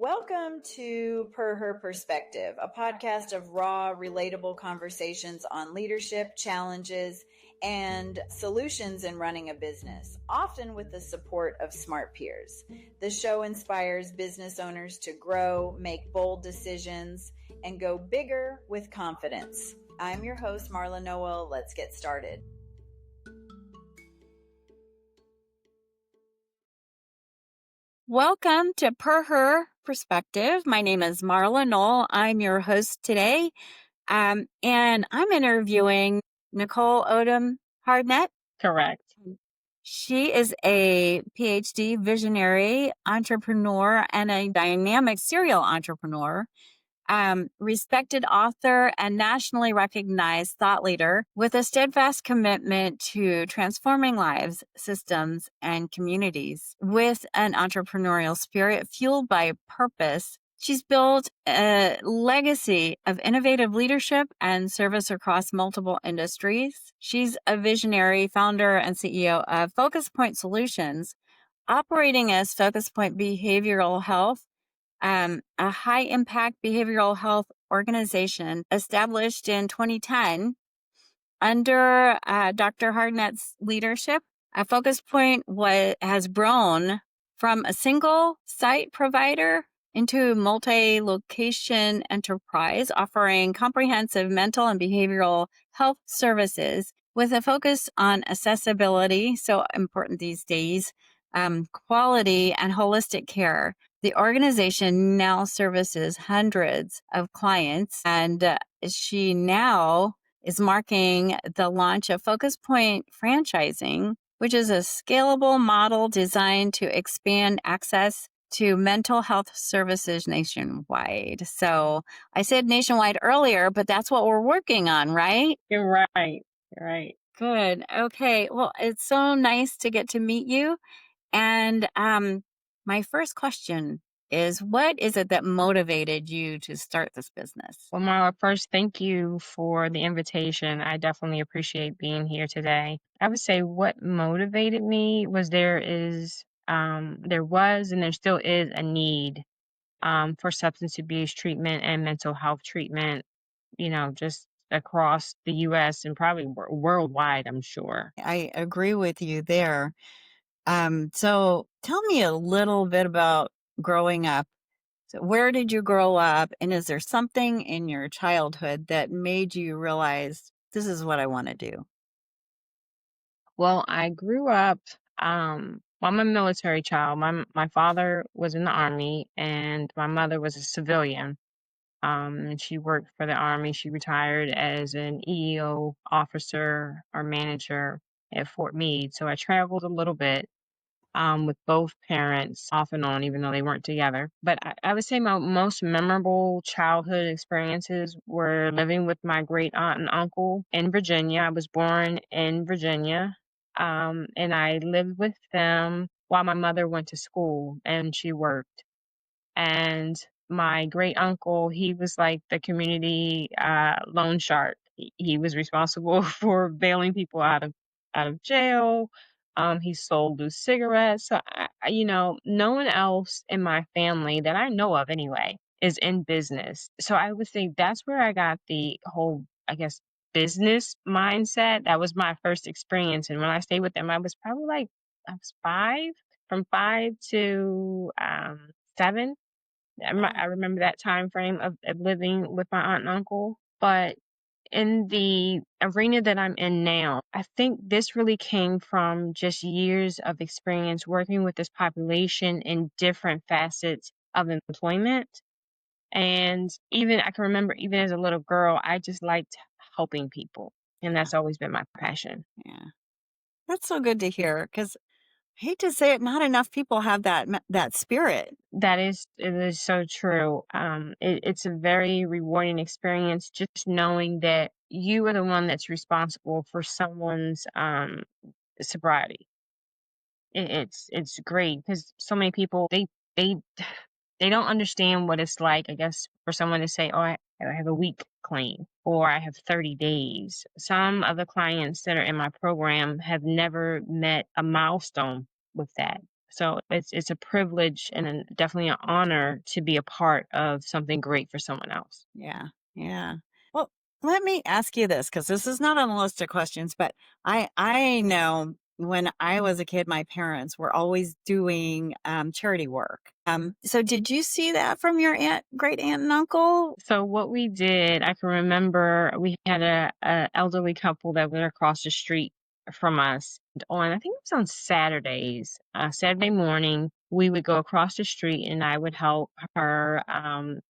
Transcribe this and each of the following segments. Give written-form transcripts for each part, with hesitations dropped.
Welcome to Per Her Perspective, a podcast of raw, relatable conversations on leadership, challenges, and solutions in running a business, often with the support of smart peers. The show inspires business owners to grow, make bold decisions, and go bigger with confidence. I'm your host, Marla Noel. Let's get started. Welcome to Per Her Perspective. My name is Marla Noel. I'm your host today. And I'm interviewing Nicole Odom-Hardnett. Correct. She is a PhD visionary entrepreneur and a dynamic serial entrepreneur. Respected author and nationally recognized thought leader with a steadfast commitment to transforming lives, systems, and communities with an entrepreneurial spirit fueled by purpose. She's built a legacy of innovative leadership and service across multiple industries. She's a visionary founder and CEO of FocusPoint Solutions, operating as FocusPoint Behavioral Health, a high-impact behavioral health organization established in 2010 under Dr. Hardnett's leadership. FocusPoint has grown from a single site provider into a multi-location enterprise offering comprehensive mental and behavioral health services with a focus on accessibility, so important these days, quality, and holistic care. The organization now services hundreds of clients, and she now is marking the launch of FocusPoint Franchising, which is a scalable model designed to expand access to mental health services nationwide. So I said nationwide earlier, but that's what we're working on, right? You're right. You're right. Good. Okay. Well, it's so nice to get to meet you. And my first question is, what is it that motivated you to start this business? Well, Marla, first, thank you for the invitation. I definitely appreciate being here today. I would say what motivated me was there was, and there still is a need for substance abuse treatment and mental health treatment, just across the U.S. and probably worldwide, I'm sure. I agree with you there. So tell me a little bit about growing up. So where did you grow up? And is there something in your childhood that made you realize this is what I want to do? Well, I grew up, I'm a military child. My father was in the Army and my mother was a civilian. And she worked for the Army. She retired as an EEO officer or manager at Fort Meade. So I traveled a little bit with both parents off and on, even though they weren't together. But I would say my most memorable childhood experiences were living with my great aunt and uncle in Virginia. I was born in Virginia, and I lived with them while my mother went to school and she worked. And my great uncle, he was like the community loan shark. He was responsible for bailing people out of jail. He sold loose cigarettes. So, no one else in my family that I know of anyway is in business. So I would say that's where I got the whole, I guess, business mindset. That was my first experience. And when I stayed with them, I was probably I was from 5 to 7. I remember that time frame of living with my aunt and uncle. But in the arena that I'm in now, I think this really came from just years of experience working with this population in different facets of employment. And I can remember even as a little girl, I just liked helping people. And that's always been my passion. Yeah. That's so good to hear because I hate to say it, not enough people have that spirit. It is so true. It's a very rewarding experience just knowing that you are the one that's responsible for someone's sobriety. It's great because so many people they they don't understand what it's like, I guess, for someone to say, "Oh, I have a week clean," or "I have 30 days." Some of the clients that are in my program have never met a milestone with that. So it's a privilege and definitely an honor to be a part of something great for someone else. Yeah. Yeah. Well, let me ask you this, because this is not on the list of questions, but I know when I was a kid, my parents were always doing charity work. So did you see that from your great aunt and uncle? So what we did, I can remember we had a elderly couple that were across the street from us. On, I think it was on Saturdays, Saturday morning, we would go across the street and I would help her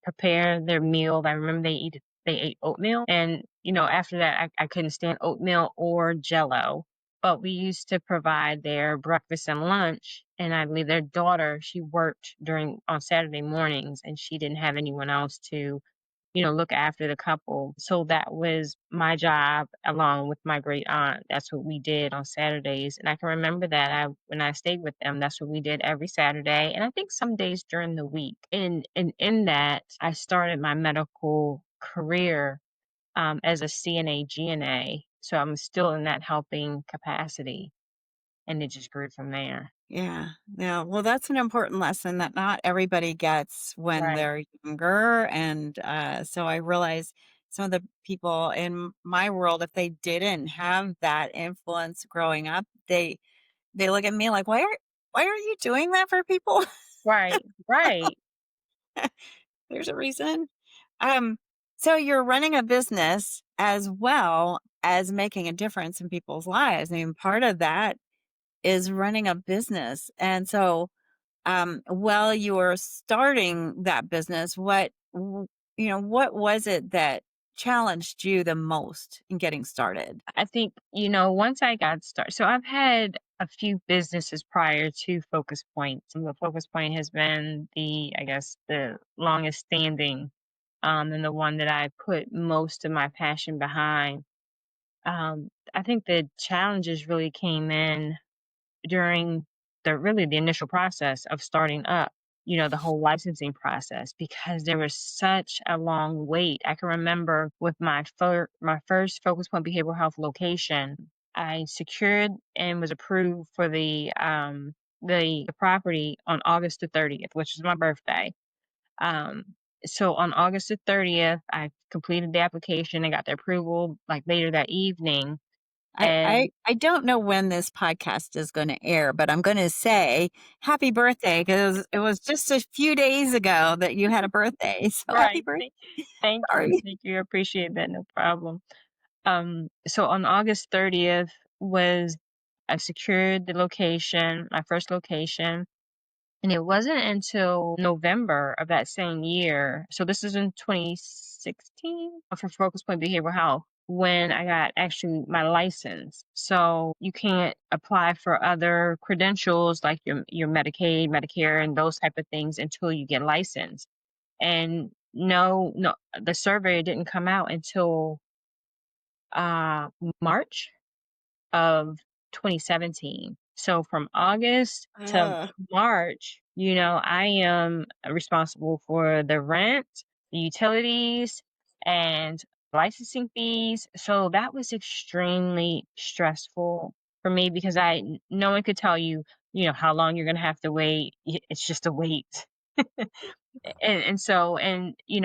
prepare their meal. I remember they ate oatmeal, and after that I couldn't stand oatmeal or Jello. But we used to provide their breakfast and lunch, and I believe their daughter, she worked on Saturday mornings, and she didn't have anyone else to look after the couple. So that was my job along with my great aunt. That's what we did on Saturdays. And I can remember that when I stayed with them, that's what we did every Saturday. And I think some days during the week. And in that, I started my medical career as a CNA, GNA. So I'm still in that helping capacity. And it just grew from there. Yeah. Yeah. Well, that's an important lesson that not everybody gets when Right. they're younger. And so I realize some of the people in my world, if they didn't have that influence growing up, they look at me like, why are you doing that for people? Right. Right. There's a reason. Um, so you're running a business as well as making a difference in people's lives. I mean, part of that is running a business. And so while you were starting that business, what was it that challenged you the most in getting started? I think, once I got started, so I've had a few businesses prior to Focus Point. The Focus Point has been I guess, the longest standing, and the one that I put most of my passion behind. I think the challenges really came in during the initial process of starting up, the whole licensing process, because there was such a long wait. I can remember with my first Focus Point Behavioral Health location, I secured and was approved for the property on August the 30th, which is my birthday. Um, so on August the 30th, I completed the application and got the approval like later that evening. And I don't know when this podcast is going to air, but I'm going to say happy birthday, because it was just a few days ago that you had a birthday. So happy right. birthday. Thank you. Sorry. Thank you. I appreciate that. No problem. So on August 30th was I secured the location, my first location, and it wasn't until November of that same year. So this is in 2016 for Focus Point Behavioral Health when I got actually my license. So you can't apply for other credentials like your Medicaid, Medicare, and those type of things until you get licensed. And no, the survey didn't come out until uh, March of 2017. So from August to Uh, March, I am responsible for the rent, the utilities, and licensing fees. So that was extremely stressful for me because no one could tell you, how long you're going to have to wait. It's just a wait. And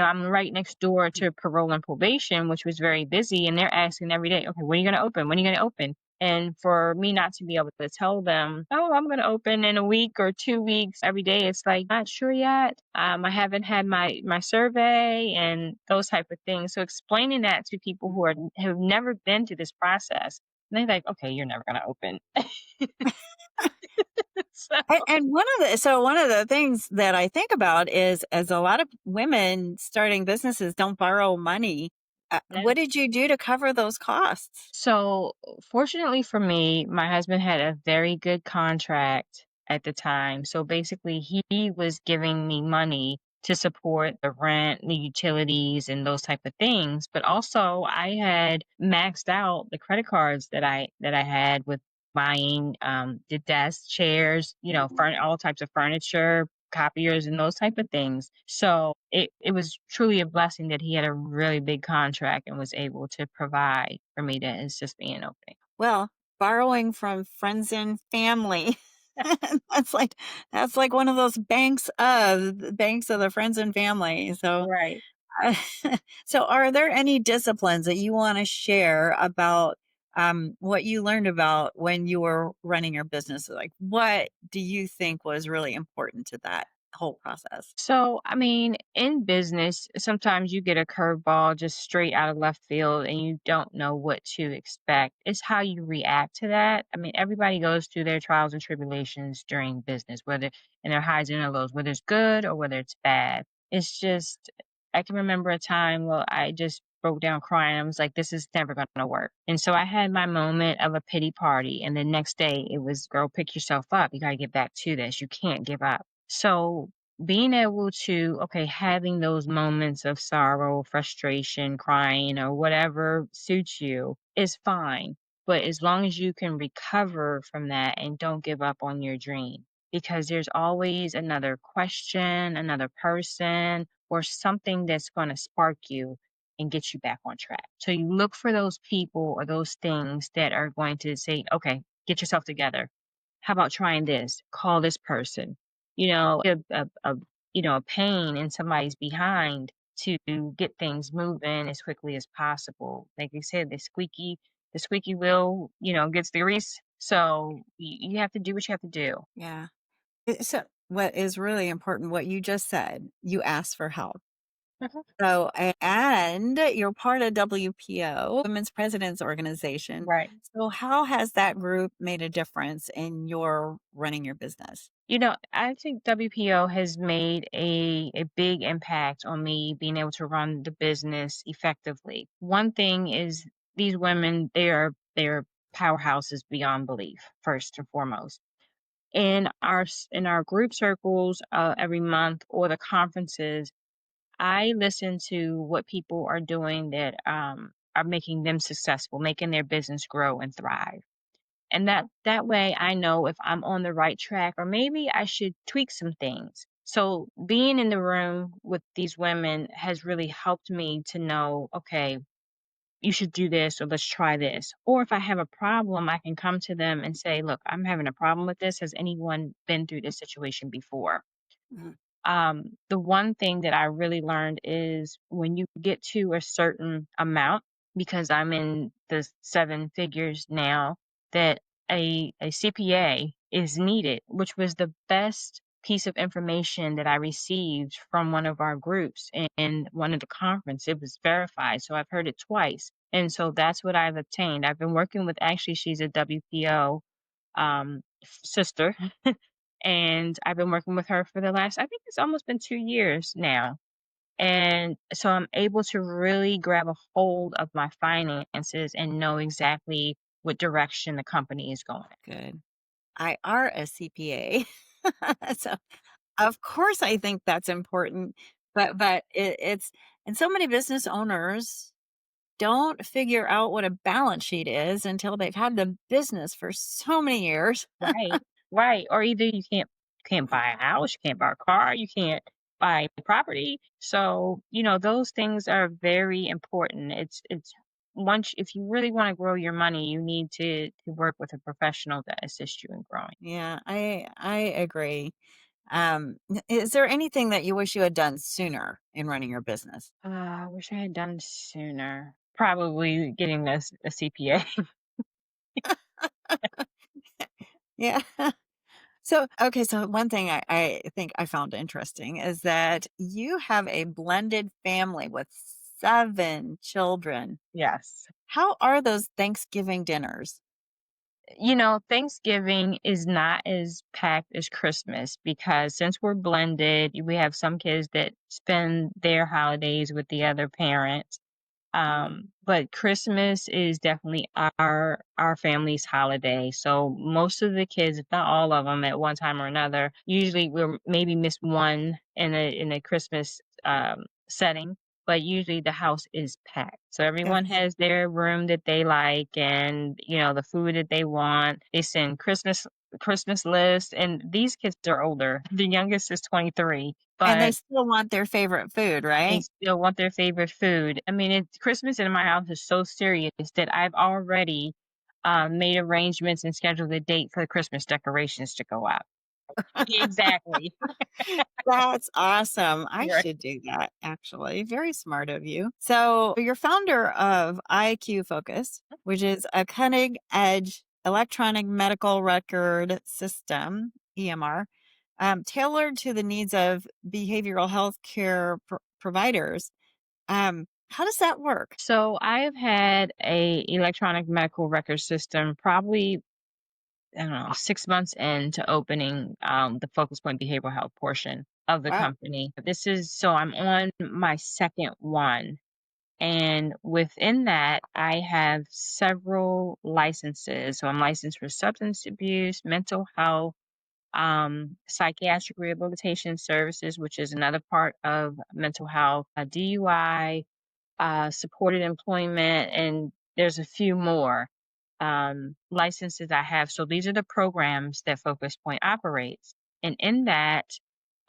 I'm right next door to parole and probation, which was very busy, and they're asking every day, okay, when are you going to open? When are you going to open? And for me not to be able to tell them, oh, I'm going to open in a week or 2 weeks every day, it's like, not sure yet. I haven't had my survey and those type of things. So explaining that to people have never been through this process, and they're like, okay, you're never going to open. So, and one of the things that I think about is, as a lot of women starting businesses don't borrow money. yeah. What did you do to cover those costs? So, fortunately for me, my husband had a very good contract at the time. So basically, he was giving me money to support the rent, the utilities, and those type of things. But also, I had maxed out the credit cards that I had with buying the desks, chairs, all types of furniture, copiers, and those type of things. So it was truly a blessing that he had a really big contract and was able to provide for me to assist me in opening. Well, borrowing from friends and family That's like one of those banks of the friends and family. So, Right. so are there any disciplines that you want to share about what you learned about when you were running your business? Like, what do you think was really important to that whole process? So, I mean, in business, sometimes you get a curveball just straight out of left field and you don't know what to expect. It's how you react to that. I mean, everybody goes through their trials and tribulations during business, whether in their highs and their lows, whether it's good or whether it's bad. It's just, I can remember a time where I just broke down crying. I was like, this is never going to work. And so I had my moment of a pity party. And the next day it was, girl, pick yourself up. You got to get back to this. You can't give up. So being able to, okay, having those moments of sorrow, frustration, crying, or whatever suits you is fine. But as long as you can recover from that and don't give up on your dream, because there's always another question, another person, or something that's going to spark you and get you back on track. So you look for those people or those things that are going to say, okay, get yourself together. How about trying this? Call this person, a pain in somebody's behind to get things moving as quickly as possible. Like you said, the squeaky wheel, gets the grease. So you have to do what you have to do. Yeah. So, what is really important, what you just said, you asked for help. Mhm. So, and you're part of WPO, Women's Presidents Organization. Right. So, how has that group made a difference in your running your business? I think WPO has made a big impact on me being able to run the business effectively. One thing is these women, they're powerhouses beyond belief, first and foremost. In our group circles every month or the conferences, I listen to what people are doing that are making them successful, making their business grow and thrive. And that way I know if I'm on the right track or maybe I should tweak some things. So being in the room with these women has really helped me to know, okay, you should do this or let's try this. Or if I have a problem, I can come to them and say, look, I'm having a problem with this. Has anyone been through this situation before? Mhm. The one thing that I really learned is when you get to a certain amount, because I'm in the seven figures now, that a CPA is needed, which was the best piece of information that I received from one of our groups in one of the conference. It was verified, so I've heard it twice. And so that's what I've obtained. I've been working with, actually, she's a WPO sister. And I've been working with her for the last, I think it's almost been 2 years now. And so I'm able to really grab a hold of my finances and know exactly what direction the company is going. Good. I are a CPA. So, of course, I think that's important. But it's, and so many business owners don't figure out what a balance sheet is until they've had the business for so many years. Right. Right. Or either you can't buy a house, you can't buy a car, you can't buy property. So, those things are very important. It's once if you really want to grow your money, you need to work with a professional to assist you in growing. Yeah, I agree. Is there anything that you wish you had done sooner in running your business? I wish I had done sooner. Probably getting this a CPA. Yeah. So, okay, so one thing I think I found interesting is that you have a blended family with 7 children. Yes. How are those Thanksgiving dinners? Thanksgiving is not as packed as Christmas because since we're blended, we have some kids that spend their holidays with the other parents. But Christmas is definitely our family's holiday. So most of the kids, if not all of them, at one time or another, usually we'll maybe miss one in a Christmas setting, but usually the house is packed. So Good. everyone has their room that they like, and the food that they want. They send Christmas lists, and these kids are older. The youngest is 23, And they but still want their favorite food, they right? still want their favorite food. I mean, Christmas in my house is so serious that I've already made arrangements and scheduled a date for the Christmas decorations to go up. Exactly. That's awesome. I Right. should do that, actually. Very smart of you. So, you're founder of IQ Focus, which is a cutting edge electronic medical record system, EMR, tailored to the needs of behavioral health care providers. How does that work? So I have had a electronic medical record system probably, I don't know, 6 months into opening the FocusPoint Behavioral Health portion of the Wow. company. So I'm on my second one. And within that, I have several licenses. So I'm licensed for substance abuse, mental health, psychiatric rehabilitation services, which is another part of mental health, DUI, supported employment, and there's a few more licenses I have. So these are the programs that Focus Point operates. And in that,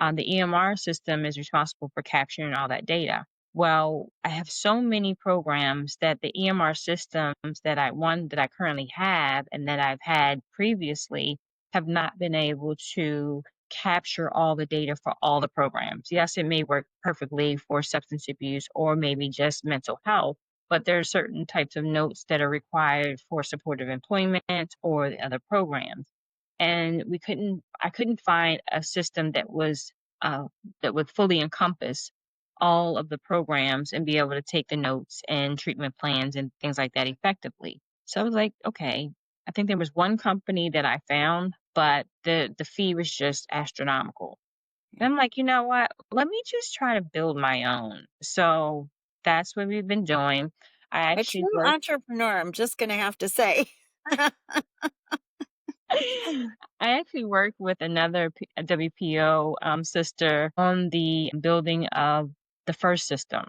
the EMR system is responsible for capturing all that data. Well, I have so many programs that the EMR systems that I currently have and that I've had previously have not been able to capture all the data for all the programs. Yes, it may work perfectly for substance abuse or maybe just mental health, but there are certain types of notes that are required for supportive employment or the other programs. And I couldn't find a system uh, that would fully encompass all of the programs and be able to take the notes and treatment plans and things like that effectively. So I was like, okay, I think there was one company that I found, but the fee was just astronomical. And Yeah. I'm like, you know what? Let me just try to build my own. So that's what we've been doing. I A actually true work entrepreneur, I'm just going to have to say. I actually work with another WPO sister on the building of the first system.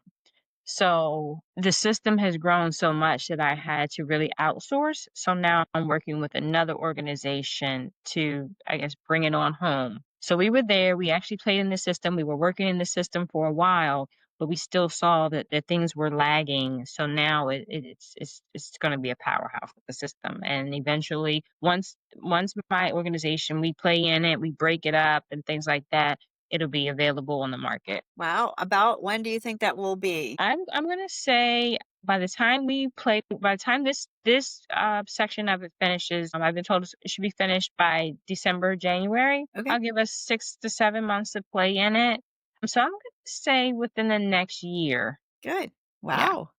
So the system has grown so much that I had to really outsource. So now I'm working with another organization to, I guess, bring it on home. So we were there. We actually played in the system. We were working in the system for a while, but we still saw that things were lagging. So now it's going to be a powerhouse with the system. And eventually, once my organization, we play in it, we break it up and things like that, it'll be available on the market. Wow. About when do you think that will be? I'm gonna say by the time this section of it finishes, I've been told it should be finished by December, January. Okay. I'll give us 6 to 7 months to play in it. So I'm gonna say within the next year. Good. Yeah, Wow.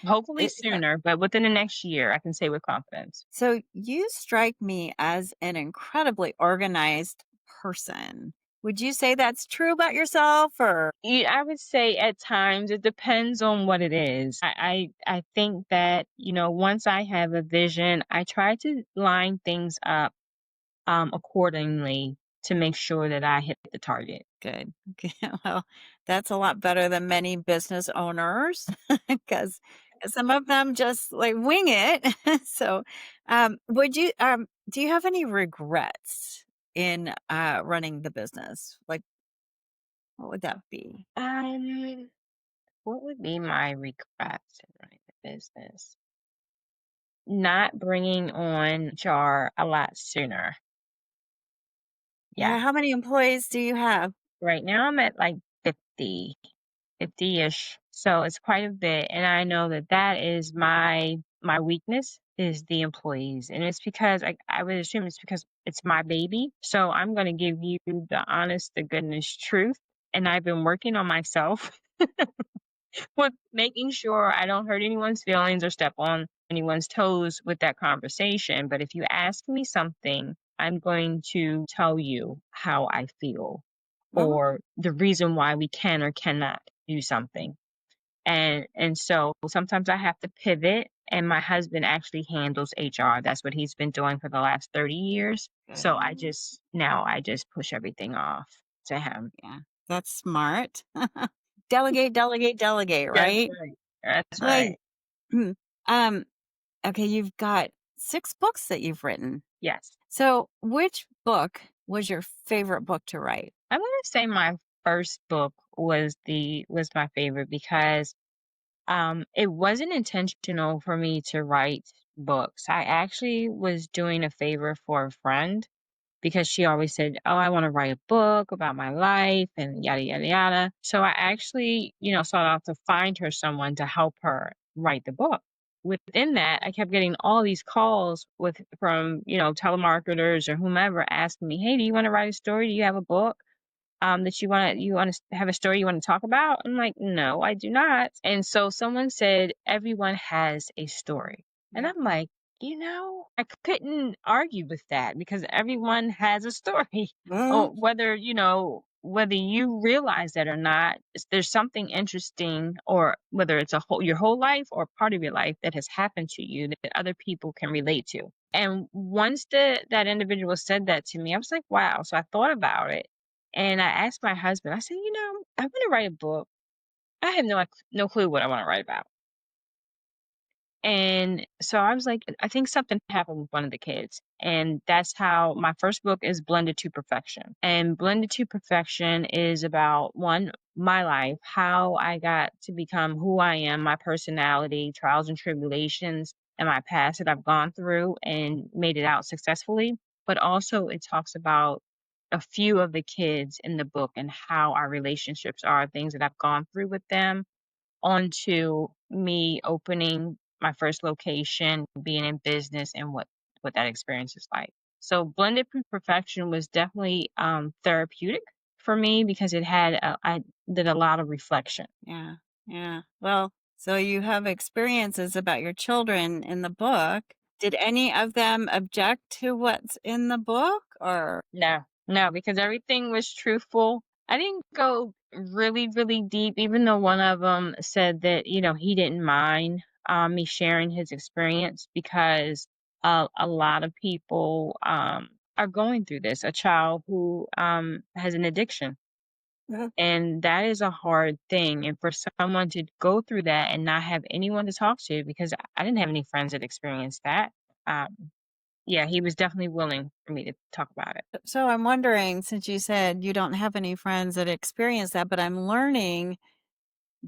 hopefully Yeah. sooner, but within the next year, I can say with confidence. So you strike me as an incredibly organized person. Would you say that's true about yourself or? Yeah, I would say at times it depends on what it is. I think that, once I have a vision, I try to line things up accordingly to make sure that I hit the target. Good. Okay. Well, that's a lot better than many business owners because some of them just like wing it. So, do you have any regrets in running the business? Like, what would that be? Um, what would be my regrets in running the business? Not bringing on HR a lot sooner. Yeah. Yeah. How many employees do you have? Right now I'm at like 50-ish. So it's quite a bit. And I know that is my weakness is the employees. And it's because I would assume it's because it's my baby. So I'm going to give you the honest to goodness truth. And I've been working on myself with making sure I don't hurt anyone's feelings or step on anyone's toes with that conversation. But if you ask me something, I'm going to tell you how I feel Well, or the reason why we can or cannot do something. And so sometimes I have to pivot, and my husband actually handles HR. That's what he's been doing for the last 30 years. So good. I just push everything off to him. Yeah, that's smart. Delegate, delegate, delegate, That's right? right. That's Like, right. um, okay, you've got 6 books that you've written. Yes. So, which book was your favorite book to write? I'm gonna say my first book was my favorite because it wasn't intentional for me to write books. I actually was doing a favor for a friend because she always said, "Oh, I want to write a book about my life and yada, yada, yada." So I actually, sought out to find her someone to help her write the book. Within that, I kept getting all these calls from, telemarketers or whomever asking me, "Hey, do you want to write a story? Do you have a book? That you want to have a story you want to talk about?" I'm like, "No, I do not." And so someone said, "Everyone has a story." And Yeah. I'm like, I couldn't argue with that because everyone has a story. Mhm. Or whether you realize that or not, there's something interesting, or whether it's your whole life or part of your life that has happened to you that other people can relate to. And once that individual said that to me, I was like, wow. So I thought about it and I asked my husband, I said, I want to write a book. I have no clue what I want to write about. And so I was like, I think something happened with one of the kids. And that's how my first book is Blended to Perfection. And Blended to Perfection is about one, my life, how I got to become who I am, my personality, trials and tribulations, and my past that I've gone through and made it out successfully. But also, it talks about a few of the kids in the book and how our relationships are, things that I've gone through with them, onto me opening my first location, being in business, and what that experience is like. So Blended Perfection was definitely therapeutic for me because I did a lot of reflection. Yeah. Yeah. Well, so you have experiences about your children in the book. Did any of them object to what's in the book or? No, because everything was truthful. I didn't go really, really deep, even though one of them said that, he didn't mind me sharing his experience because a lot of people are going through this. A child who has an addiction. Mhm. And that is a hard thing. And for someone to go through that and not have anyone to talk to, because I didn't have any friends that experienced that. Um, yeah, he was definitely willing for me to talk about it. So I'm wondering, since you said you don't have any friends that experience that, but I'm learning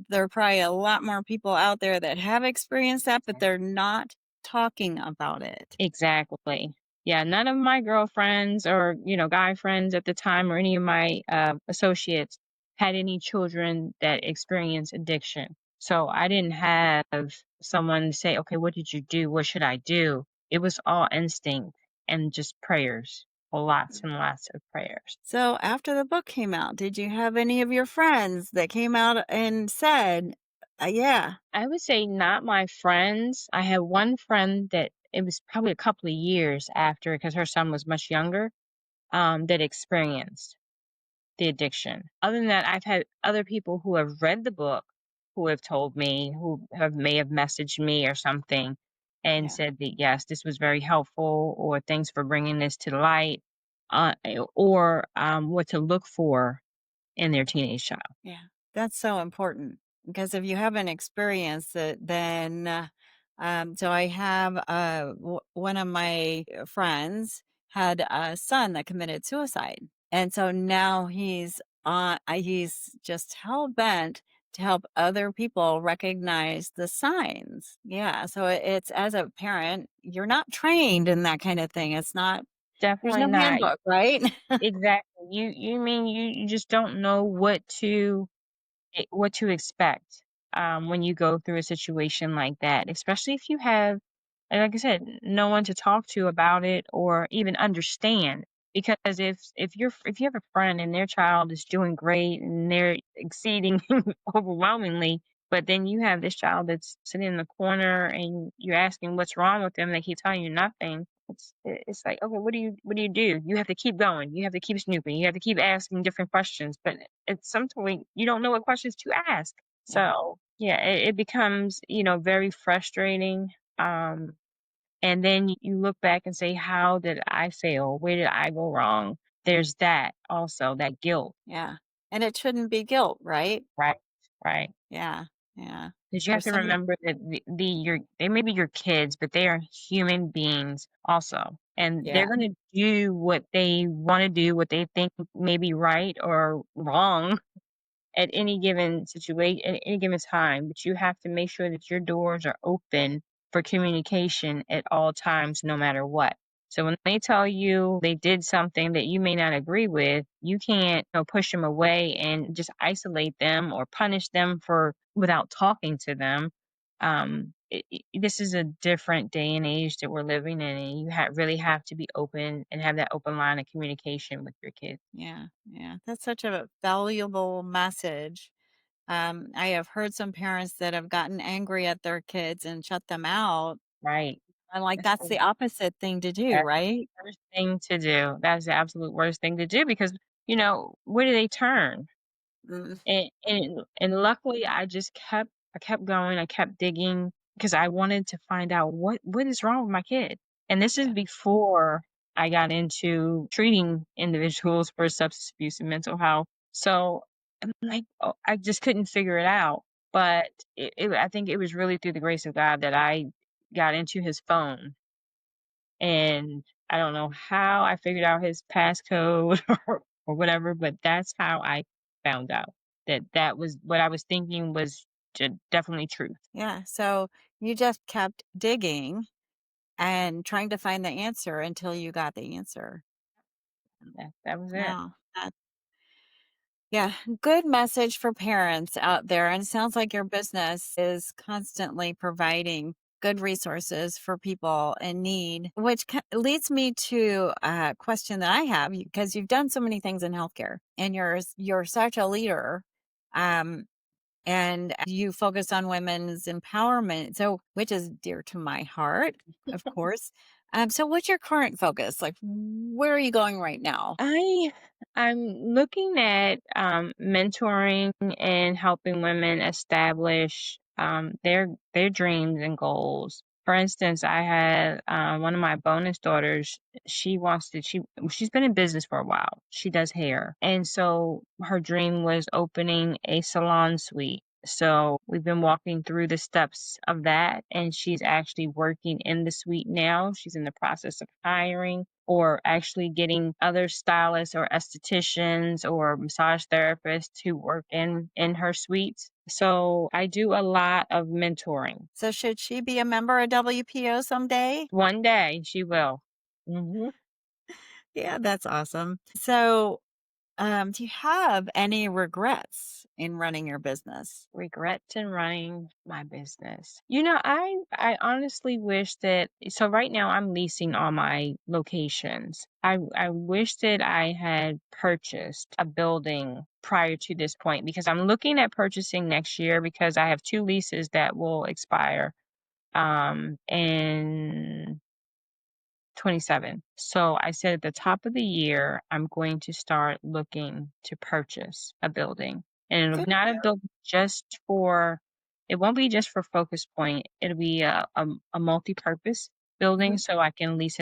there are probably a lot more people out there that have experienced that, but they're not talking about it. Exactly. Yeah, none of my girlfriends or, guy friends at the time or any of my associates had any children that experienced addiction. So I didn't have someone say, okay, what did you do? What should I do? It was all instinct and just prayers, lots and lots of prayers. So after the book came out, did you have any of your friends that came out and said, yeah, I would say not my friends. I had one friend that it was probably a couple of years after because her son was much younger, that experienced the addiction. Other than that, I've had other people who have read the book who have told me, may have messaged me or something and yeah. said that yes, this was very helpful, or thanks for bringing this to the light, or what to look for in their teenage child. Yeah, that's so important because if you haven't experienced it, then so I have one of my friends had a son that committed suicide, and so now he's just hell bent to help other people recognize the signs. Yeah, so it's as a parent, you're not trained in that kind of thing. It's not. There's Definitely no not. handbook, right? Exactly. You mean you just don't know what to expect when you go through a situation like that, especially if you have, like I said, no one to talk to about it or even understand. Because if you have a friend and their child is doing great and they're exceeding overwhelmingly, but then you have this child that's sitting in the corner and you're asking what's wrong with them, they keep telling you nothing. It's like, okay, what do you do? You have to keep going. You have to keep snooping. You have to keep asking different questions. But at some point, you don't know what questions to ask. Yeah. So yeah, it becomes, very frustrating. And then you look back and say, how did I fail? Where did I go wrong? There's that also, that guilt. Yeah. And it shouldn't be guilt, right? Right. Right. Yeah. Yeah. Because you For have to some. remember that they may be your kids, but they are human beings also. And Yeah. they're going to do what they want to do, what they think may be right or wrong at any given situation, at any given time. But you have to make sure that your doors are open for communication at all times, no matter what. So when they tell you they did something that you may not agree with, you can't, push them away and just isolate them or punish them for without talking to them. This is a different day and age that we're living in, and you really have to be open and have that open line of communication with your kids. Yeah, yeah. That's such a valuable message. I have heard some parents that have gotten angry at their kids and shut them out. Right. And like That's that's the opposite thing to do, That's right? the worst thing to do. That's the absolute worst thing to do because, where do they turn? Mm, And luckily I kept going, I kept digging because I wanted to find out what is wrong with my kid. And this is yeah. before I got into treating individuals for substance abuse and mental health. So I'm like, oh, I just couldn't figure it out. But I think it was really through the grace of God that I got into his phone, and I don't know how I figured out his passcode or whatever, but that's how I found out that that was what I was thinking was definitely truth. Yeah. So you just kept digging and trying to find the answer until you got the answer. That was it. Wow. Yeah, good message for parents out there. And it sounds like your business is constantly providing good resources for people in need, which leads me to a question that I have because you've done so many things in healthcare and you're such a leader. Um, and you focus on women's empowerment, so which is dear to my heart, of course. So what's your current focus? Like, where are you going right now? I I'm looking at mentoring and helping women establish their dreams and goals. For instance, I had one of my bonus daughters. She's been in business for a while. She does hair, and so her dream was opening a salon suite. So we've been walking through the steps of that, and she's actually working in the suite now. She's in the process of hiring or actually getting other stylists or estheticians or massage therapists to work in her suites. So I do a lot of mentoring. So should she be a member of WPO someday? One day she will. Hmm. Yeah, that's awesome. So, do you have any regrets in running your business? Regrets in running my business. I honestly wish that, so right now I'm leasing all my locations. I wish that I had purchased a building prior to this point because I'm looking at purchasing next year because I have two leases that will expire in 27. So I said at the top of the year, I'm going to start looking to purchase a building. And it'll Good. not a building it won't be just for Focus Point. It'll be a multi-purpose building Mhm. so I can lease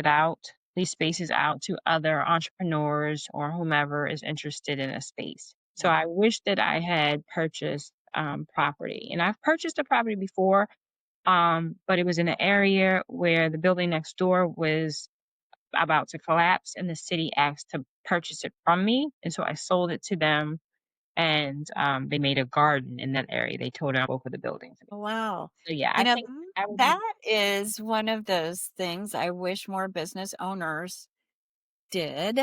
spaces out to other entrepreneurs or whomever is interested in a space. So Yeah. I wish that I had purchased property. And I've purchased a property before, but it was in an area where the building next door was about to collapse and the city asked to purchase it from me. And so I sold it to them, and they made a garden in that area. They tore down both of the buildings. Wow. So yeah, You I know, think I would be. that is one of those things I wish more business owners did.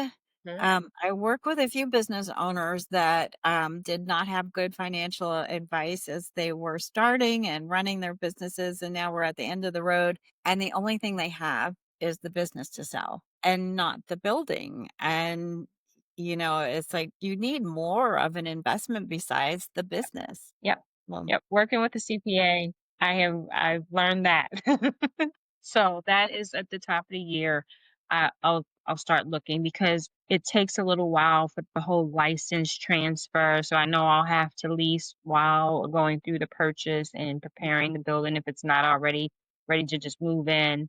Mhm. I work with a few business owners that did not have good financial advice as they were starting and running their businesses. And now we're at the end of the road. And the only thing they have is the business to sell and not the building. And, it's like you need more of an investment besides the business. Yep. Well, Yep. Working with the CPA, I've learned that. So that is at the top of the year. I'll start looking because it takes a little while for the whole license transfer. So I know I'll have to lease while going through the purchase and preparing the building if it's not already ready to just move in.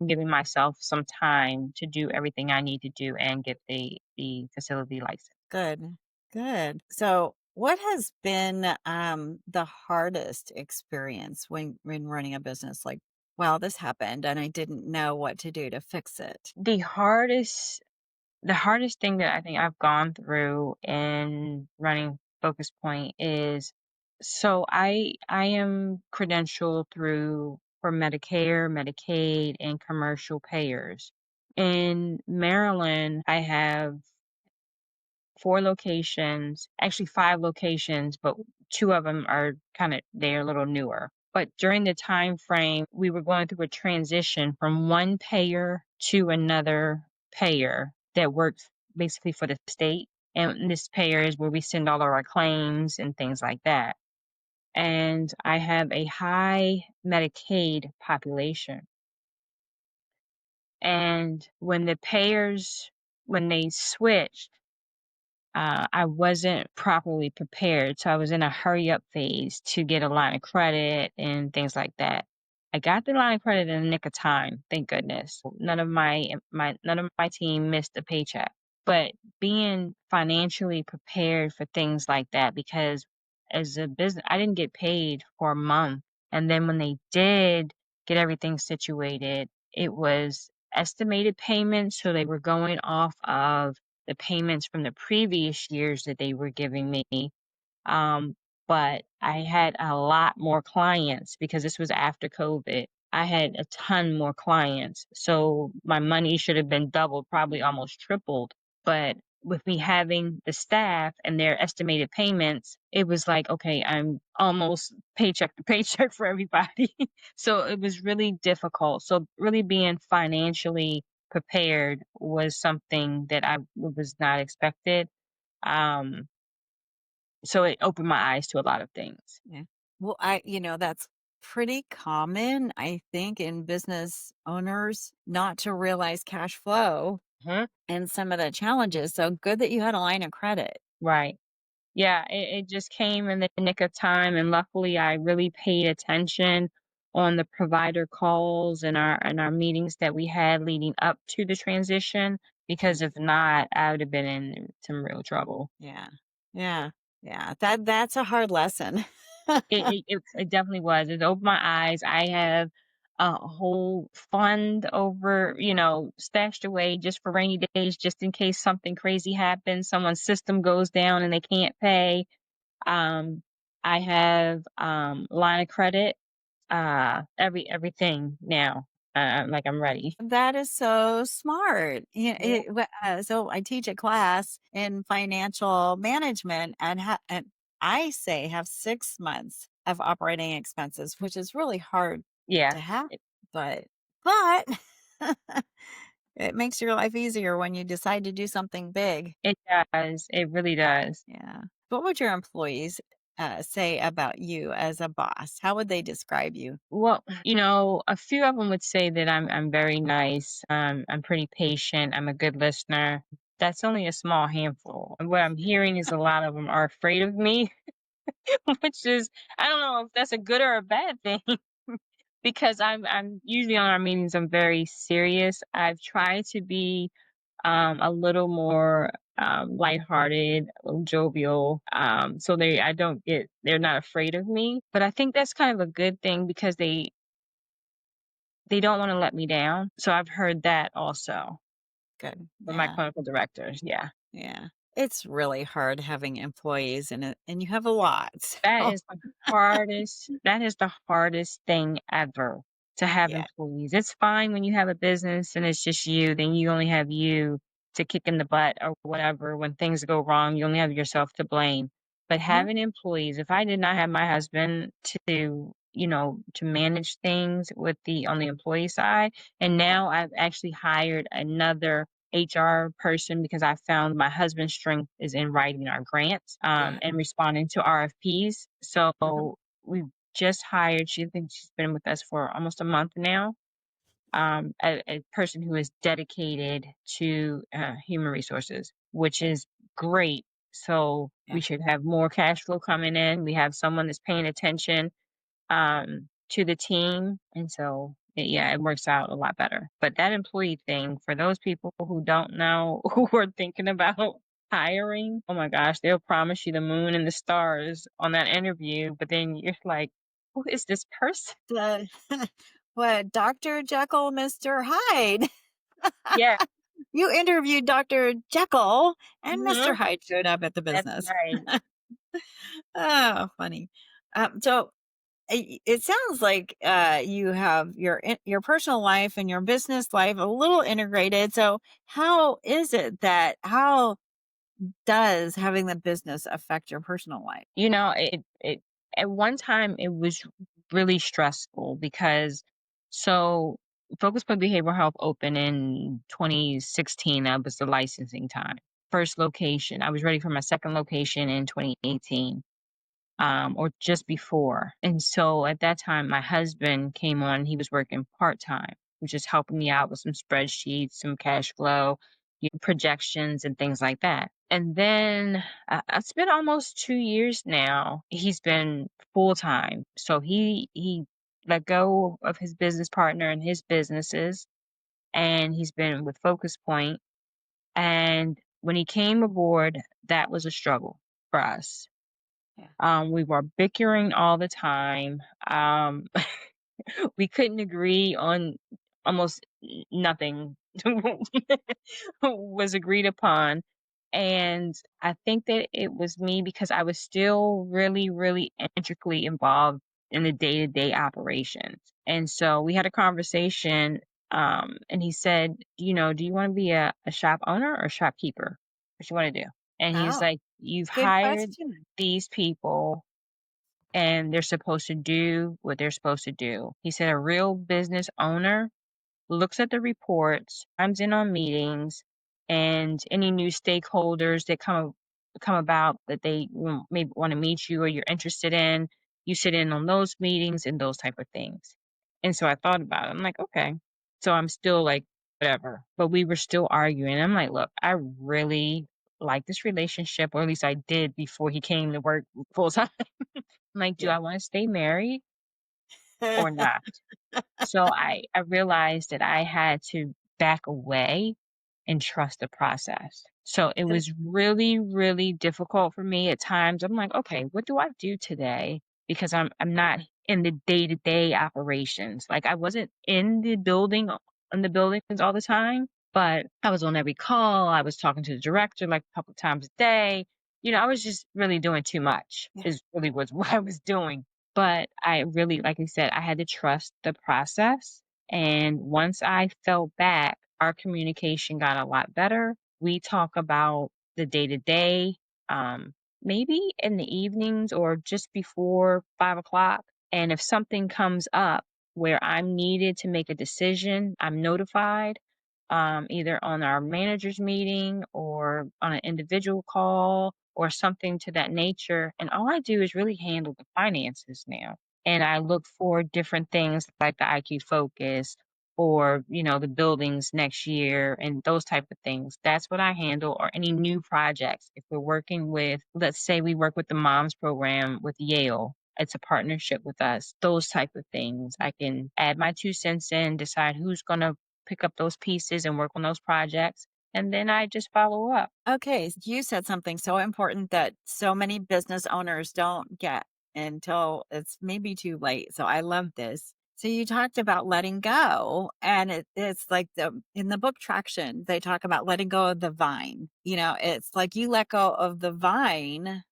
Giving myself some time to do everything I need to do and get the facility license. good, good. So, what has been the hardest experience when running a business? Like, wow, this happened and I didn't know what to do to fix it. The hardest thing that I think I've gone through in running Focus Point is, so I am credentialed through for Medicare, Medicaid, and commercial payers. In Maryland, I have 4 locations, actually 5 locations, but 2 of them are they're a little newer. But during the time frame, we were going through a transition from one payer to another payer that works basically for the state. And this payer is where we send all of our claims and things like that. And I have a high Medicaid population. And when they switched, I wasn't properly prepared. So I was in a hurry up phase to get a line of credit and things like that. I got the line of credit in the nick of time, thank goodness. None of my team missed a paycheck. But being financially prepared for things like that, because as a business, I didn't get paid for a month. And then when they did get everything situated, it was estimated payments. So they were going off of the payments from the previous years that they were giving me. Um, but I had a lot more clients because this was after COVID. I had a ton more clients. So my money should have been doubled, probably almost tripled. But with me having the staff and their estimated payments, it was like, okay, I'm almost paycheck to paycheck for everybody. So it was really difficult. So really being financially prepared was something that I was not expected. Um, so it opened my eyes to a lot of things. Yeah. Well, that's pretty common, I think, in business owners not to realize cash flow Mhm. and some of the challenges. So good that you had a line of credit. Right. Yeah, it just came in the nick of time, and luckily I really paid attention on the provider calls and our meetings that we had leading up to the transition, because if not, I would have been in some real trouble. Yeah. Yeah. Yeah. That's a hard lesson. It definitely was. It opened my eyes. I have a whole fund over, stashed away just for rainy days, just in case something crazy happens, someone's system goes down and they can't pay. Um, I have line of credit, everything now. Like I'm ready. That is so smart. Yeah. So I teach a class in financial management, and I say have 6 months of operating expenses, which is really hard Yeah. to have, but it makes your life easier when you decide to do something big. It does. It really does. Yeah. What would your employees say about you as a boss? How would they describe you? Well, a few of them would say that I'm very nice. I'm pretty patient. I'm a good listener. That's only a small handful. And what I'm hearing is a lot of them are afraid of me, which is, I don't know if that's a good or a bad thing. Because I'm usually on our meetings, I'm very serious. I've tried to be a little more lighthearted, a little jovial. So they're not afraid of me. But I think that's kind of a good thing because they don't want to let me down. So I've heard that also Good. from my Yeah. clinical directors. Yeah. Yeah. It's really hard having employees and you have a lot. That So, is the hardest thing ever, to have yeah. employees. It's fine when you have a business and it's just you, then you only have you to kick in the butt or whatever. When things go wrong, you only have yourself to blame. But Mhm. having employees, if I did not have my husband to manage things on the employee side, and Yeah. now I've actually hired another HR person because I found my husband's strength is in writing our grants, Yeah. and responding to RFPs. Mhm. So we've just hired, I think she's been with us for almost a month now, a person who is dedicated to human resources, which is great. So we Yeah. should have more cash flow coming in. We have someone that's paying attention to the team. And so, yeah, it works out a lot better. But that employee thing, for those people who don't know, who are thinking about hiring, oh my gosh, they'll promise you the moon and the stars on that interview. But then you're like, who is this person? The what, Dr. Jekyll, Mr. Hyde. Yeah. You interviewed Dr. Jekyll and Mr. Hmm. Hyde showed up at the That's business. right. Oh, funny. So it sounds like you have your personal life and your business life a little integrated. So how does having the business affect your personal life? It at one time it was really stressful because so FocusPoint Behavioral Health opened in 2016. That was the licensing time. First location. I was ready for my second location in 2018. Or just before. And so at that time, my husband came on. He was working part time, which is helping me out with some spreadsheets, some cash flow, projections, and things like that. And then it's been almost 2 years now. He's been full time, so he let go of his business partner and his businesses, and he's been with Focus Point. And when he came aboard, that was a struggle for us. We were bickering all the time. We couldn't agree on almost nothing was agreed upon. And I think that it was me because I was still really, really intricately involved in the day to day operations. And so we had a conversation, and he said, do you want to be a shop owner or a shopkeeper? What you want to do? And he's Oh, like, you've good hired question. these people and they're supposed to do what they're supposed to do. He said a real business owner looks at the reports, comes in on meetings, and any new stakeholders that come about that they maybe want to meet you or you're interested in, you sit in on those meetings and those type of things. And so I thought about it. I'm like, okay. So I'm still like, whatever. But we were still arguing. I'm like, look, I really like this relationship, or at least I did before he came to work full time. I'm like, do Yeah. I want to stay married or not? So I realized that I had to back away and trust the process. So it was really, really difficult for me at times. I'm like, okay, what do I do today? Because I'm not in the day-to-day operations. Like I wasn't in the buildings all the time, but I was on every call. I was talking to the director like a couple times a day. I was just really doing too much Yeah. is really was what I was doing. But I really, like I said, I had to trust the process. And once I fell back, our communication got a lot better. We talk about the day to day, maybe in the evenings or just before 5 o'clock. And if something comes up where I'm needed to make a decision, I'm notified, either on our managers meeting or on an individual call or something to that nature. And all I do is really handle the finances now. And I look for different things like the IQ Focus or, the buildings next year and those type of things. That's what I handle, or any new projects. If we're working with, let's say we work with the moms program with Yale, it's a partnership with us, those type of things. I can add my 2 cents in, decide who's going to pick up those pieces and work on those projects. And then I just follow up. Okay, you said something so important that so many business owners don't get until it's maybe too late. So I love this. So you talked about letting go, and it's like in the book Traction, they talk about letting go of the vine. It's like you let go of the vine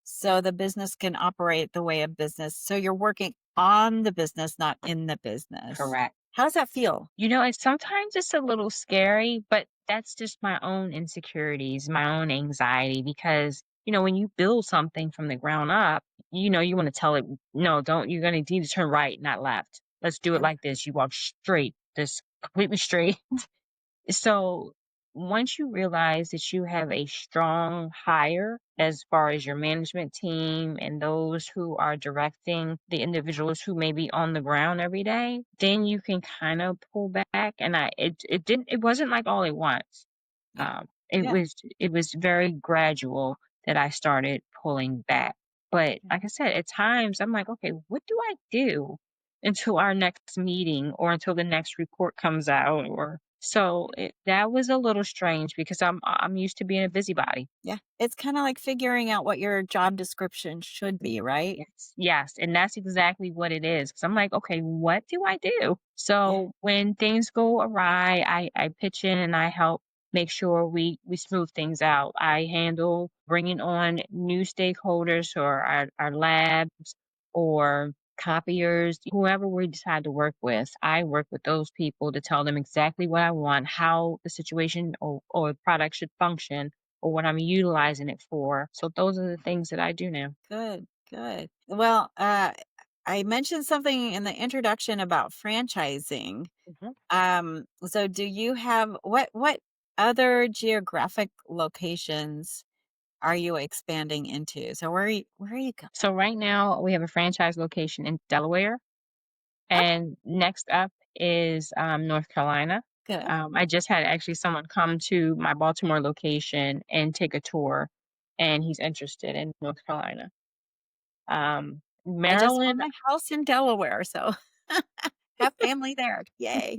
so the business can operate the way of business. So you're working on the business, not in the business. Correct. How does that feel? Sometimes it's a little scary, but that's just my own insecurities, my own anxiety, because, when you build something from the ground up, you want to tell it, no, don't, you're going to need to turn right, not left. Let's do it Yeah. like this. You walk straight, just completely straight. So once you realize that you have a strong hire as far as your management team and those who are directing the individuals who may be on the ground every day, then you can kind of pull back. And it wasn't like all at once. Yeah. It Yeah. was very gradual that I started pulling back. But Yeah. like I said, at times I'm like, okay, what do I do until our next meeting or until the next report comes out? Or so that was a little strange because I'm used to being a busybody. Yeah. It's kind of like figuring out what your job description should be, right? Yes, yes, and that's exactly what it is. Because I'm like, okay, what do I do? Yeah. So when things go awry, I pitch in and I help make sure we smooth things out. I handle bringing on new stakeholders or our labs or copiers, whoever we decide to work with, I work with those people to tell them exactly what I want, how the situation or product should function, or what I'm utilizing it for. So those are the things that I do now. Good, good. Well, I mentioned something in the introduction about franchising. Mhm. So do you have what other geographic locations are you expanding into? So where are you going? So right now we have a franchise location in Delaware, Okay, and next up is North Carolina. good. I just had actually someone come to my Baltimore location and take a tour, and he's interested in North Carolina. I just bought Maryland, my house in Delaware, so have family there. Yay.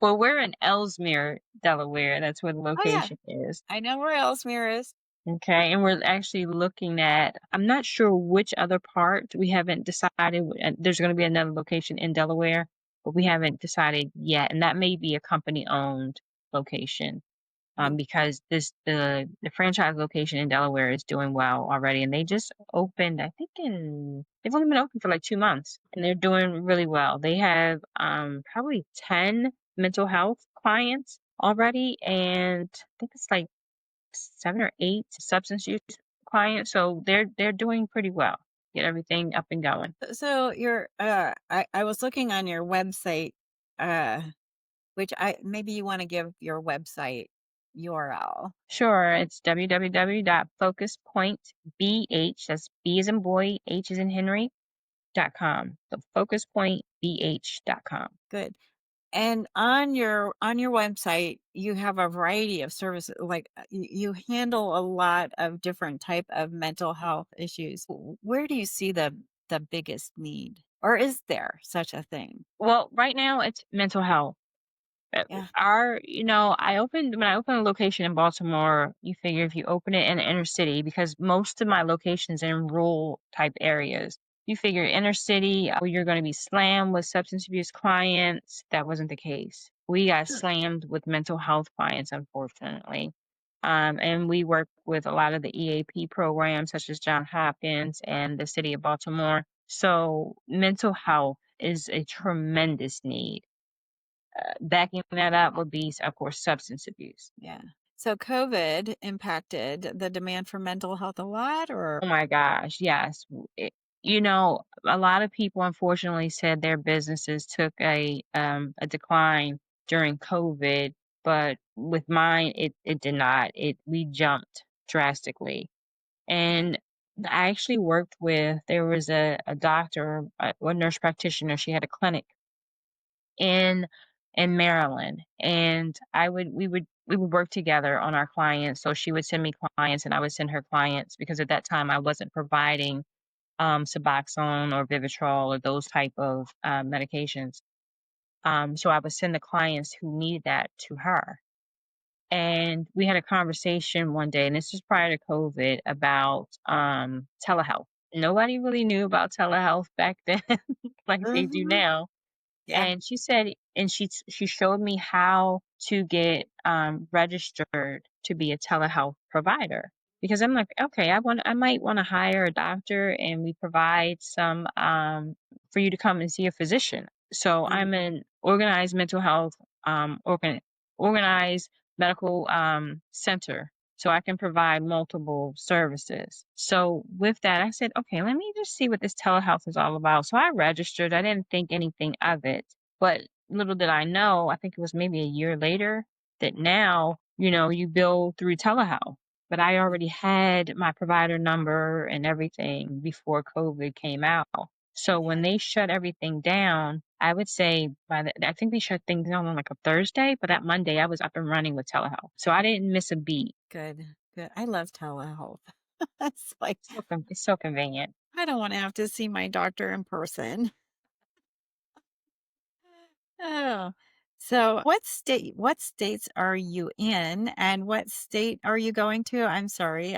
well, we're in Ellesmere, Delaware. That's where the Oh yeah, location is. I know where Ellesmere is. Okay, and we're actually looking at, I'm not sure which other part. We haven't decided. There's going to be another location in Delaware, but we haven't decided yet. And that may be a company owned location, Mm. because the franchise location in Delaware is doing well already. And they just opened, I think they've only been open for like 2 months, and they're doing really well. They have probably 10 mental health clients already, and I think it's like 7 or 8 substance use clients. So they're doing pretty well. Get everything up and going. So you're I was looking on your website, uh which I maybe you want to give your website URL. Sure, it's www.focuspointbh, that's B as in boy, H as in Henry.com. So focuspointbh.com. Good. And on your website, you have a variety of services. Like you handle a lot of different type of mental health issues. Where do you see the biggest need, or is there such a thing? Well, right now it's mental health. Yeah. When I opened a location in Baltimore, you figure if you open it in the inner city, because most of my locations are in rural type areas, you figure inner city, you're going to be slammed with substance abuse clients. That wasn't the case. We got Huh. slammed with mental health clients, unfortunately. And we work with a lot of the EAP programs, such as John Hopkins and the city of Baltimore. So mental health is a tremendous need. Backing that up would be, of course, substance abuse. Yeah. So COVID impacted the demand for mental health a lot, or Oh my gosh, yes. A lot of people unfortunately said their businesses took a decline during COVID, but with mine, it did not. We jumped drastically. And I actually worked with, there was a doctor, a nurse practitioner. She had a clinic in Maryland, and we would work together on our clients. So she would send me clients and I would send her clients, because at that time I wasn't providing Suboxone or Vivitrol or those type of medications. So I would send the clients who needed that to her. And we had a conversation one day, and this was prior to COVID, about telehealth. Nobody really knew about telehealth back then like they do Mhm. now. Yeah. And she said, and she showed me how to get registered to be a telehealth provider. Because I'm like, okay, I might want to hire a doctor, and we provide some for you to come and see a physician. So Mhm. I'm an organized mental health organized medical center, so I can provide multiple services. So with that, I said, okay, let me just see what this telehealth is all about. So I registered. I didn't think anything of it, but little did I know, I think it was maybe a year later, that now, you bill through telehealth. But I already had my provider number and everything before COVID came out. So when Yeah. they shut everything down, I would say I think they shut things down on like a Thursday, but that Monday I was up and running with telehealth. So I didn't miss a beat. Good. Good. I love telehealth. It's like It's so convenient. I don't want to have to see my doctor in person. Oh. So what states are you in, and what state are you going to? I'm sorry.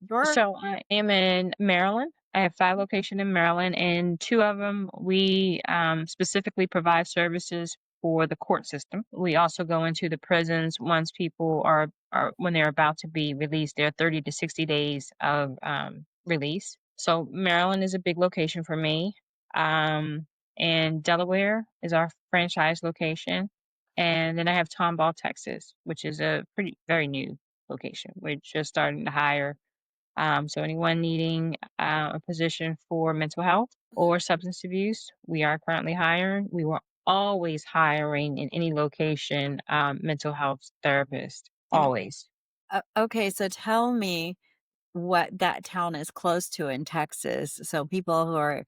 You're So I am in Maryland. I have 5 locations in Maryland, and 2 of them we specifically provide services for the court system. We also go into the prisons once people are when they're about to be released. They're 30 to 60 days of release. So Maryland is a big location for me. and Delaware is our franchise location. And then I have Tomball, Texas, which is a very new location. We're just starting to hire. So anyone needing a position for mental health or substance abuse, we are currently hiring. We were always hiring in any location, mental health therapist, Yeah. always. Okay, so tell me what that town is close to in Texas. So people who are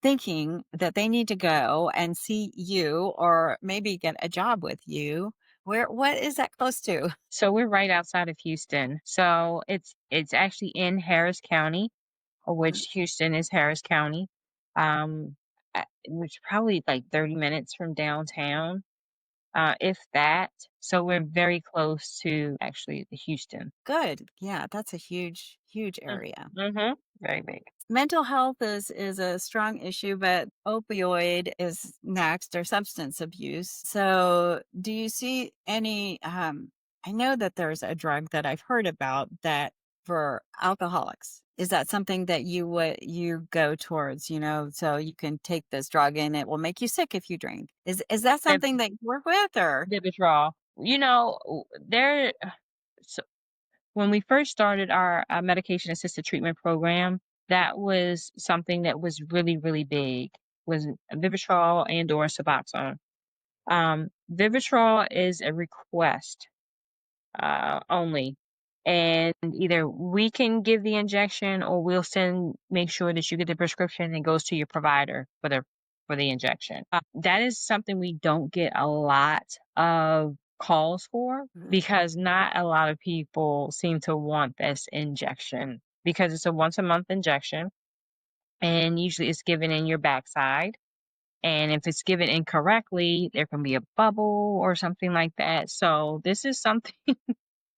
thinking that they need to go and see you or maybe get a job with you, what is that close to? So we're right outside of Houston. So it's actually in Harris County, which Houston is Harris County, which probably like 30 minutes from downtown, if that. So we're very close to actually the Houston. Good. Yeah, that's a huge, huge area. Mm-hmm. Very big. Mental health is a strong issue, but opioid is next, or substance abuse. So, do you see any? I know that there's a drug that I've heard about that for alcoholics. Is that something that you go towards? So you can take this drug and it will make you sick if you drink. Is that Vib- something that you work with, or? Vivitrol. There. So when we first started our medication assisted treatment program, that was something that was really, really big. Was Vivitrol and or Suboxone. Vivitrol is a request only. And either we can give the injection or we'll make sure that you get the prescription and it goes to your provider for the injection. That is something we don't get a lot of calls for Mhm. because not a lot of people seem to want this injection because it's a once a month injection and usually it's given in your backside. And if it's given incorrectly, there can be a bubble or something like that. So this is something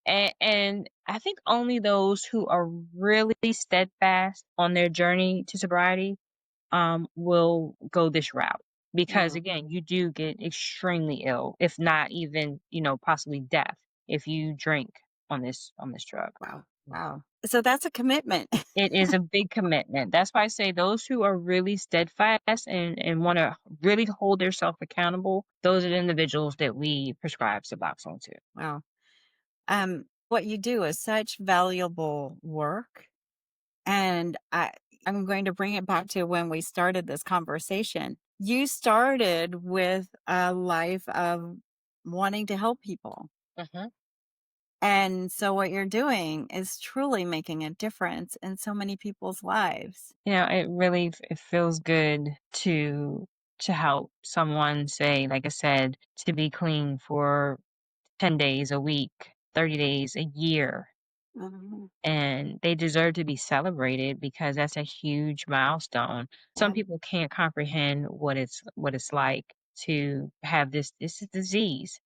and I think only those who are really steadfast on their journey to sobriety, will go this route. Because Yeah. again, you do get extremely ill, if not even, possibly death if you drink on this drug. Wow. Wow. So that's a commitment. It is a big commitment. That's why I say those who are really steadfast and want to really hold themselves accountable, those are the individuals that we prescribe Suboxone to. Wow. What you do is such valuable work. And I'm going to bring it back to when we started this conversation. You started with a life of wanting to help people. Mhm. And so what you're doing is truly making a difference in so many people's lives. It feels good to help someone say, like I said, to be clean for 10 days, a week, 30 days, a year. Mhm. And they deserve to be celebrated because that's a huge milestone. Some Yeah. people can't comprehend what it's like to have this disease.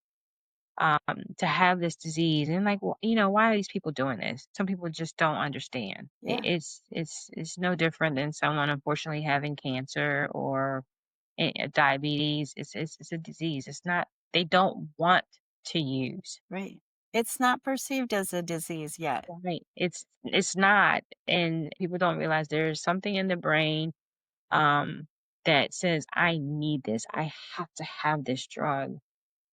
To have this disease and like, why are these people doing this? Some people just don't understand. Yeah. It's no different than someone unfortunately having cancer or diabetes. It's a disease. It's not. They don't want to use. Right. It's not perceived as a disease yet. Right. It's not, and people don't realize there's something in the brain um that says I need this. I have to have this drug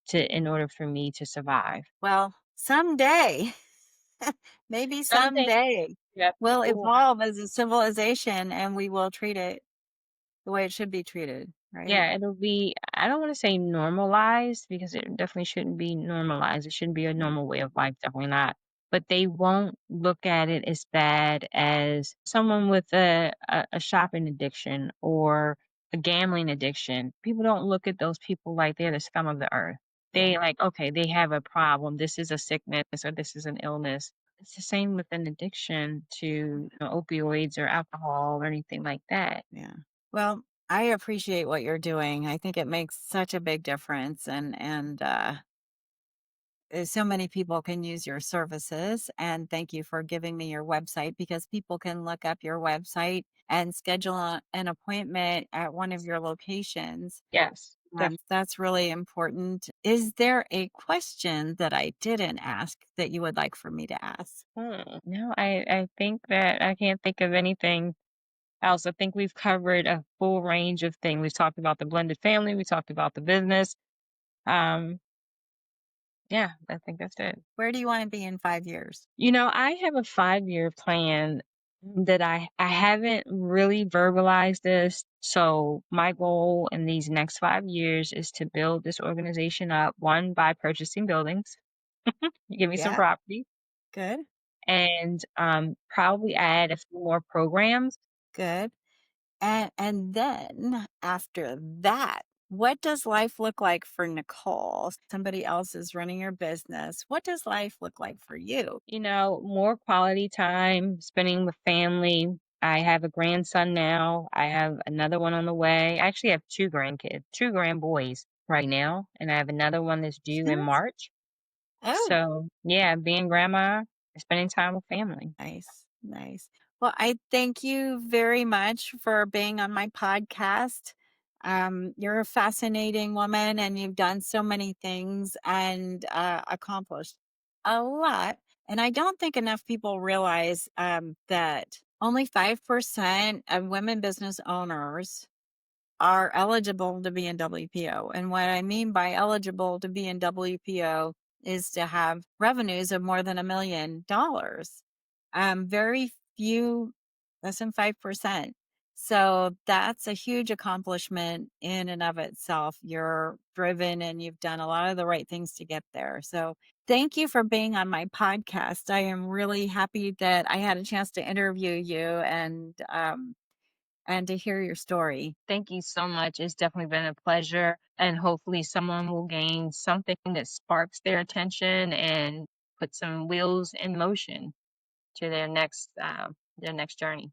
to in order for me to survive. Well, someday, maybe Someday. someday, Yeah, we'll people will. evolve as a civilization and we will treat it the way it should be treated, right? Yeah, it'll be, I don't want to say normalized because it definitely shouldn't be normalized. It shouldn't be a normal way of life, definitely not. But they won't look at it as bad as someone with a shopping addiction or a gambling addiction. People don't look at those people like they're the scum of the earth. Yeah. They like, okay, they have a problem. This is a sickness or this is an illness. It's the same with an addiction to opioids or alcohol or anything like that. Yeah. Well, I appreciate what you're doing. I think it makes such a big difference, and so many people can use your services. And thank you for giving me your website, because people can look up your website and schedule an appointment at one of your locations. Yes. That's really important. Is there a question that I didn't ask that you would like for me to ask? No, I think that I can't think of anything I also think we've covered a full range of things. We've talked about the blended family. We talked about the business. Um, yeah, I think that's it. Where do you want to be in 5 years? I have a 5-year plan that I haven't really verbalized this. So my goal in these next 5 years is to build this organization up, one, by purchasing buildings. Give me some Yeah, property good, and probably add a few more programs. good. And then after that, what does life look like for Nicole? Somebody else is running your business. What does life look like for you? More quality time spending with family. I have a grandson now. I have another one on the way. I actually have two grandkids, two grandboys right now, and I have another one that's due in Yes. March. Oh, So, yeah, being grandma and spending time with family. nice, nice. Well, I thank you very much for being on my podcast. You're a fascinating woman and you've done so many things and accomplished a lot. And I don't think enough people realize that only 5% of women business owners are eligible to be in WPO. And what I mean by eligible to be in WPO is to have revenues of more than $1 million. Very few, less than 5%. So that's a huge accomplishment in and of itself. You're driven and you've done a lot of the right things to get there. So thank you for being on my podcast. I am really happy that I had a chance to interview you and to hear your story. Thank you so much. It's definitely been a pleasure. And hopefully, someone will gain something that sparks their attention and put some wheels in motion to their next journey.